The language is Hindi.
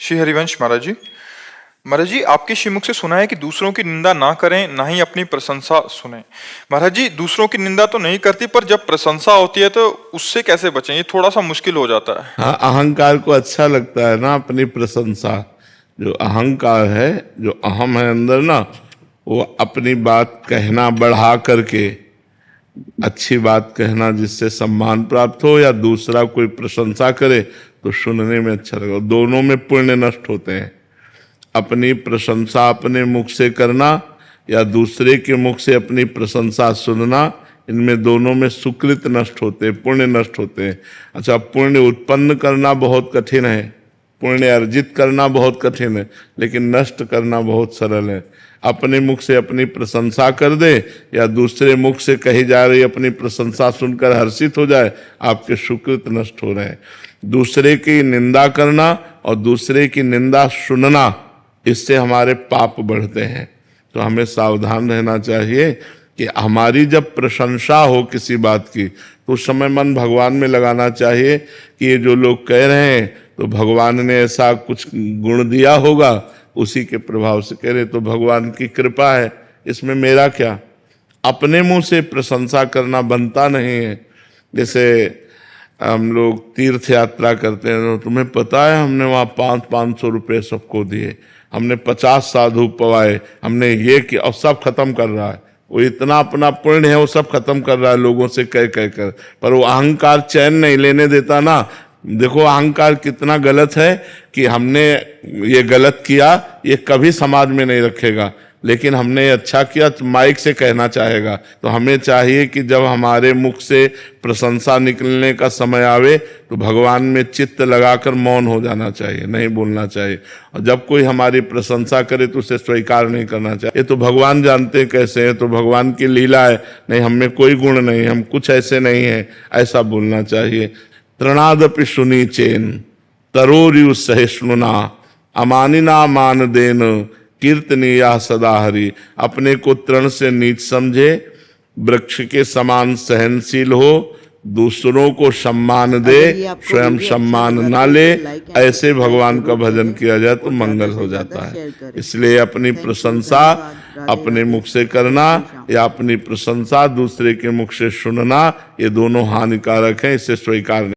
श्री हरिवंश महाराज जी। महाराज जी, आपके श्रीमुख से सुना है कि दूसरों की निंदा ना करें, ना ही अपनी प्रशंसा सुने। महाराज जी, दूसरों की निंदा तो नहीं करती, पर जब प्रशंसा होती है तो उससे कैसे बचें? ये थोड़ा सा मुश्किल हो जाता है। हाँ, अहंकार को अच्छा लगता है ना अपनी प्रशंसा। जो अहंकार है, जो अहम है अंदर ना, वो अपनी बात कहना बढ़ा करके, अच्छी बात कहना जिससे सम्मान प्राप्त हो या दूसरा कोई प्रशंसा करे तो सुनने में अच्छा लगे, दोनों में पुण्य नष्ट होते हैं। अपनी प्रशंसा अपने मुख से करना या दूसरे के मुख से अपनी प्रशंसा सुनना, इनमें दोनों में सुकृत नष्ट होते हैं, पुण्य नष्ट होते हैं। अच्छा, पुण्य उत्पन्न करना बहुत कठिन है, पुण्य अर्जित करना बहुत कठिन है, लेकिन नष्ट करना बहुत सरल है। अपने मुख से अपनी प्रशंसा कर दे या दूसरे मुख से कही जा रही अपनी प्रशंसा सुनकर हर्षित हो जाए, आपके सुकृत नष्ट हो रहे हैं। दूसरे की निंदा करना और दूसरे की निंदा सुनना, इससे हमारे पाप बढ़ते हैं। तो हमें सावधान रहना चाहिए कि हमारी जब प्रशंसा हो किसी बात की तो उस समय मन भगवान में लगाना चाहिए कि ये जो लोग कह रहे हैं तो भगवान ने ऐसा कुछ गुण दिया होगा, उसी के प्रभाव से कह रहे, तो भगवान की कृपा है, इसमें मेरा क्या। अपने मुंह से प्रशंसा करना बनता नहीं है। जैसे हम लोग तीर्थ यात्रा करते हैं तो तुम्हें पता है हमने वहाँ 500 रुपये सबको दिए, हमने 50 साधु पवाए, हमने ये किया, और सब खत्म कर रहा है। वो इतना अपना पुण्य है वो सब खत्म कर रहा है लोगों से कह कह कर, पर वो अहंकार चैन नहीं लेने देता ना। देखो अहंकार कितना गलत है कि हमने ये गलत किया, ये कभी समाज में नहीं रखेगा, लेकिन हमने ये अच्छा किया तो माइक से कहना चाहेगा। तो हमें चाहिए कि जब हमारे मुख से प्रशंसा निकलने का समय आवे तो भगवान में चित्त लगाकर मौन हो जाना चाहिए, नहीं बोलना चाहिए। और जब कोई हमारी प्रशंसा करे तो उसे स्वीकार नहीं करना चाहिए। ये तो भगवान जानते हैं कैसे है, तो भगवान की लीला है, नहीं हमें कोई गुण नहीं, हम कुछ ऐसे नहीं हैं, ऐसा बोलना चाहिए। तृणादपि सुनी चेन तरोरियु सहिष्णुना अमानिना मान देन कीर्तनीया सदा हरि। अपने को तृण से नीच समझे, वृक्ष के समान सहनशील हो, दूसरों को सम्मान दे, स्वयं सम्मान ना ले, ऐसे भगवान का भजन किया जाए तो मंगल हो जाता है। इसलिए अपनी प्रशंसा अपने मुख से करना या अपनी प्रशंसा दूसरे के मुख से सुनना, ये दोनों हानिकारक हैं, इसे स्वीकार